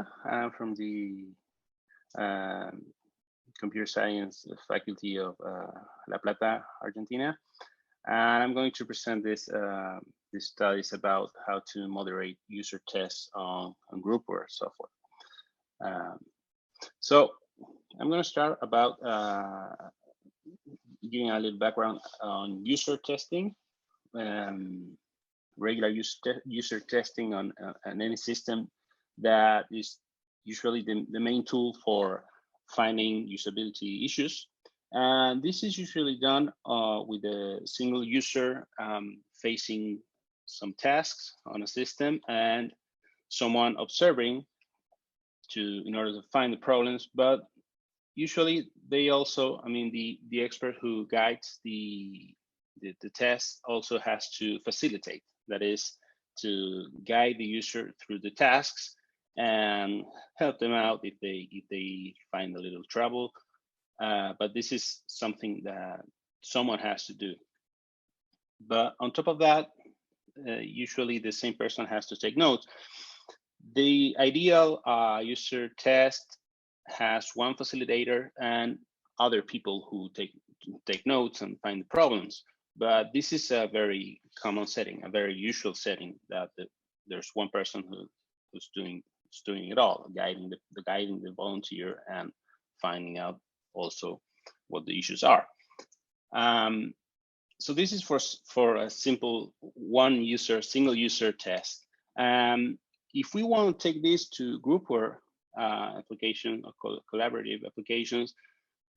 Grigera. I'm from the computer science faculty of La Plata, Argentina. And I'm going to present this studies about how to moderate user tests on Groupware software. So I'm going to start about giving a little background on user testing, regular user testing on any system that is usually the main tool for finding usability issues. And this is usually done with a single user facing some tasks on a system and someone observing in order to find the problems. But usually they also, I mean, the expert who guides the test also has to facilitate, that is, to guide the user through the tasks and help them out if they find a little trouble. But this is something that someone has to do. But on top of that, usually the same person has to take notes. The ideal user test has one facilitator and other people who take notes and find the problems. But this is a very common setting, a very usual setting, that there's one person who's doing it all, guiding the volunteer and finding out also what the issues are. So this is for a simple single user test. If we want to take this to Groupware application or collaborative applications,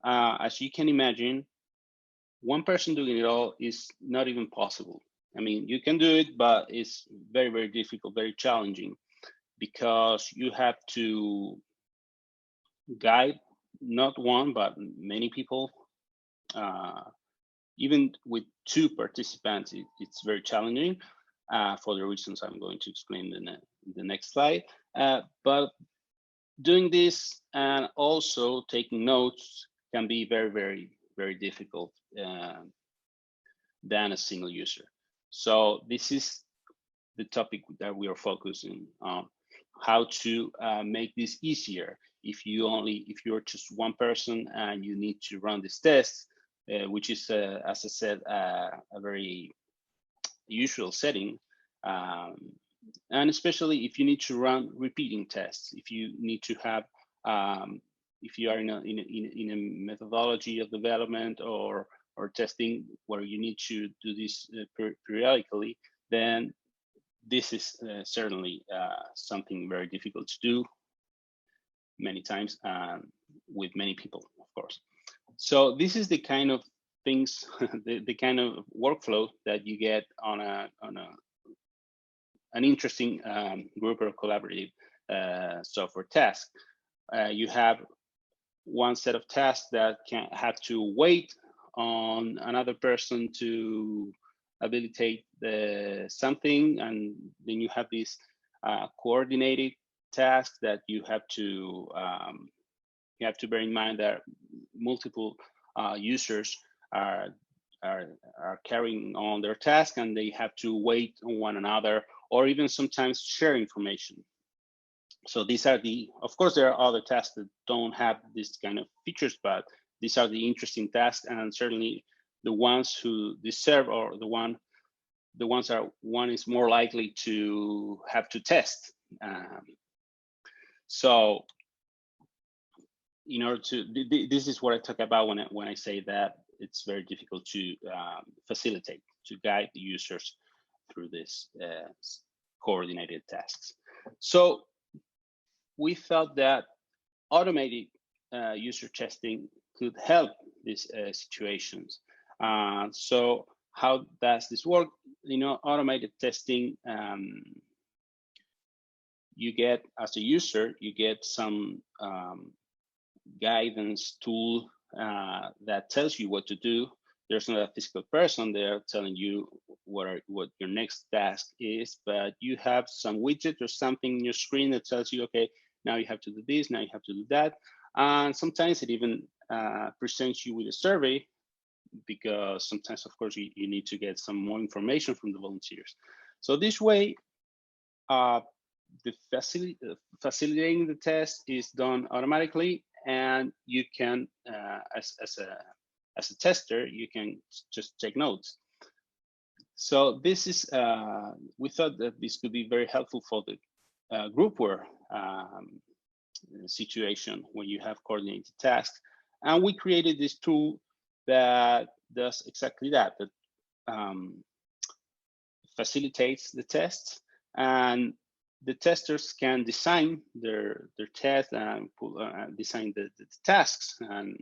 as you can imagine, one person doing it all is not even possible. I mean, you can do it, but it's very, very difficult, very challenging, because you have to guide not one, but many people. Even with two participants, it's very challenging for the reasons I'm going to explain in the next slide. But doing this and also taking notes can be very, very, very difficult than a single user. So this is the topic that we are focusing on, how to make this easier. If you're just one person and you need to run this test, which is, as I said, a very usual setting, and especially if you need to run repeating tests, if you need to have, if you are in a methodology of development or testing where you need to do this periodically, then this is certainly something very difficult to do many times with many people, of course. So this is the kind of things, the kind of workflow that you get on an interesting group or collaborative software task. You have one set of tasks that can have to wait on another person to habilitate something, and then you have this coordinated task that you have to bear in mind that multiple users are carrying on their task, and they have to wait on one another, or even sometimes share information. So these are of course, there are other tasks that don't have this kind of features, but these are the interesting tasks, and certainly the ones who deserve, or the ones that one is more likely to have to test. So in order to, this is what I talk about when I say that it's very difficult to facilitate, to guide the users through this coordinated tasks. So we felt that automated user testing could help these situations. So how does this work? Automated testing, you get, as a user, you get some guidance tool that tells you what to do. There's not a physical person there telling you what your next task is, but you have some widget or something in your screen that tells you, okay, now you have to do this, now you have to do that. And sometimes it even presents you with a survey, because sometimes, of course, you need to get some more information from the volunteers. So this way, the facilitating the test is done automatically, and you can, as a tester, you can just take notes. So this is, we thought that this could be very helpful for the Groupware situation when you have coordinated tasks. And we created this tool that does exactly that, facilitates the tests, and the testers can design their test and design the tasks and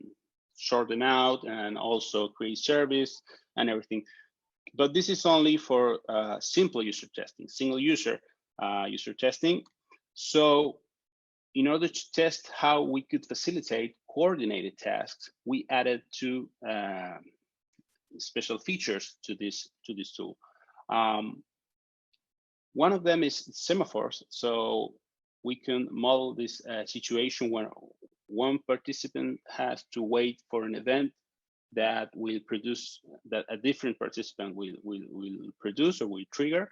sort them out, and also create service and everything. But this is only for simple user testing, single user user testing. So in order to test how we could facilitate coordinated tasks, we added two special features to this tool. One of them is semaphores. So we can model this situation where one participant has to wait for an event that will produce, that a different participant will produce or will trigger.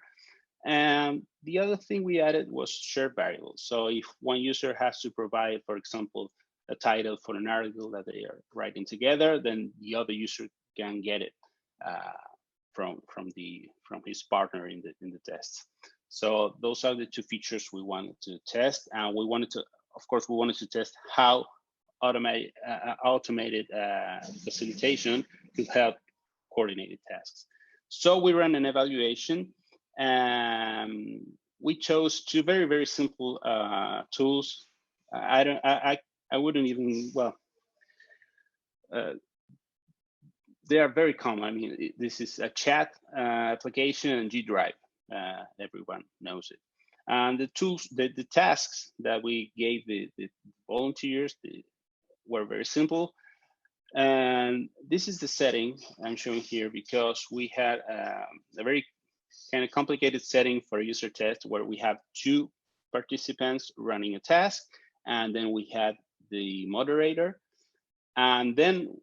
And the other thing we added was shared variables. So if one user has to provide, for example, a title for an article that they are writing together, then the other user can get it from his partner in the test. So those are the two features we wanted to test, and we wanted to, of course, we wanted to test how automated facilitation could help coordinated tasks. So we ran an evaluation, and we chose two very simple tools. I wouldn't even, well, they are very common. I mean, this is a chat application and G Drive. Everyone knows it. And the tools, the tasks that we gave the volunteers were very simple. And this is the setting I'm showing here, because we had a very kind of complicated setting for a user test where we have two participants running a task, and then we had the moderator, and then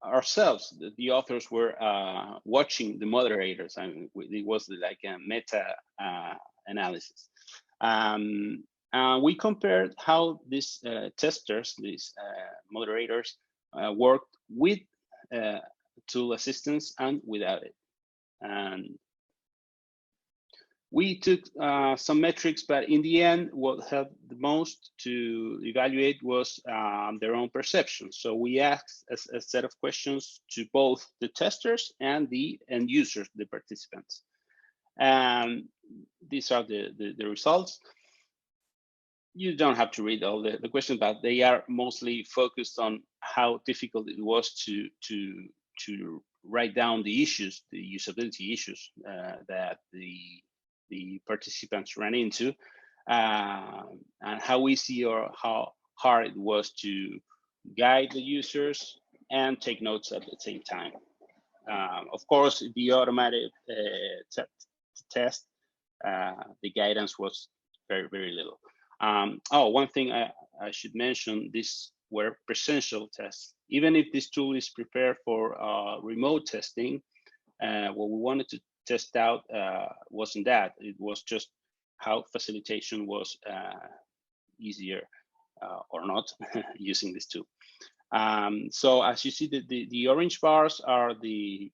ourselves, the authors, were watching the moderators. I mean, it was like a meta analysis. We compared how these testers, these moderators, worked with tool assistance and without it. And we took some metrics, but in the end, what helped the most to evaluate was their own perception. So we asked a set of questions to both the testers and the end users, the participants. And these are the results. You don't have to read all the questions, but they are mostly focused on how difficult it was to write down the issues, the usability issues that the participants ran into, and how easy or how hard it was to guide the users and take notes at the same time. Of course, the automated test, the guidance was very little. One thing I should mention, these were presential tests. Even if this tool is prepared for remote testing, what we wanted to test out wasn't that. It was just how facilitation was easier or not using this tool. So as you see, the orange bars are the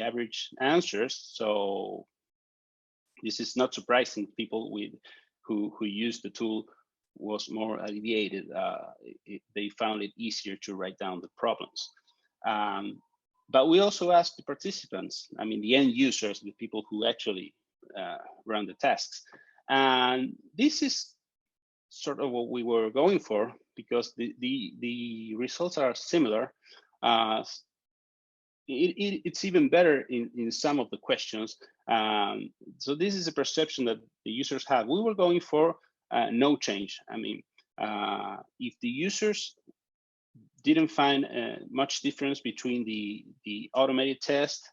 average answers. So this is not surprising. People who use the tool was more alleviated. They found it easier to write down the problems. But we also asked the participants, I mean, the end users, the people who actually run the tasks. And this is sort of what we were going for, because the results are similar. It's even better in some of the questions. So this is a perception that the users have. We were going for no change. I mean, if the users didn't find much difference between the automated test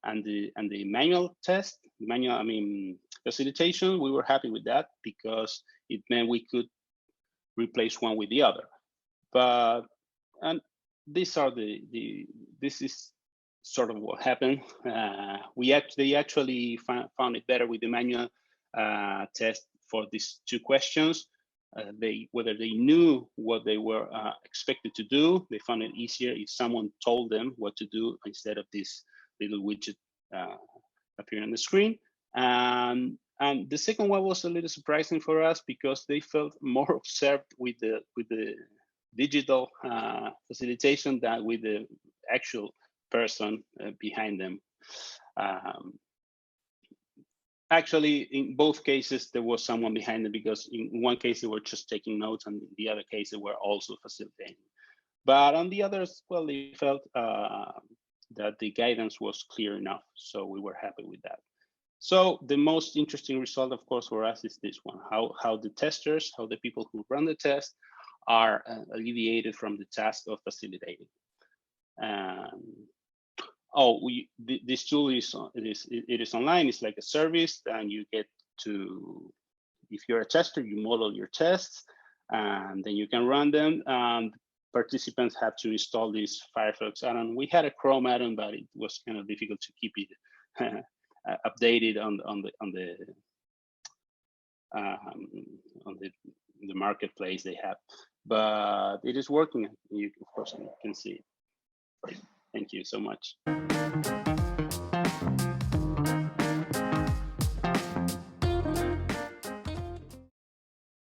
and the manual test, I mean, facilitation, we were happy with that, because it meant we could replace one with the other. But and these are this is sort of what happened. They actually found it better with the manual test for these two questions. Whether they knew what they were expected to do. They found it easier if someone told them what to do instead of this little widget appearing on the screen. And the second one was a little surprising for us because they felt more observed with the digital facilitation than with the actual person behind them. Actually, in both cases, there was someone behind them because in one case they were just taking notes, and in the other case they were also facilitating. But on the others, well, they felt that the guidance was clear enough, so we were happy with that. So the most interesting result, of course, for us is this one: how the testers, how the people who run the test, are alleviated from the task of facilitating. This tool is online. It's like a service, and you get to, if you're a tester, you model your tests, and then you can run them. Participants have to install this Firefox add-on. We had a Chrome add-on, but it was kind of difficult to keep it updated on the marketplace they have. But it is working. You, of course, can see it. Thank you so much.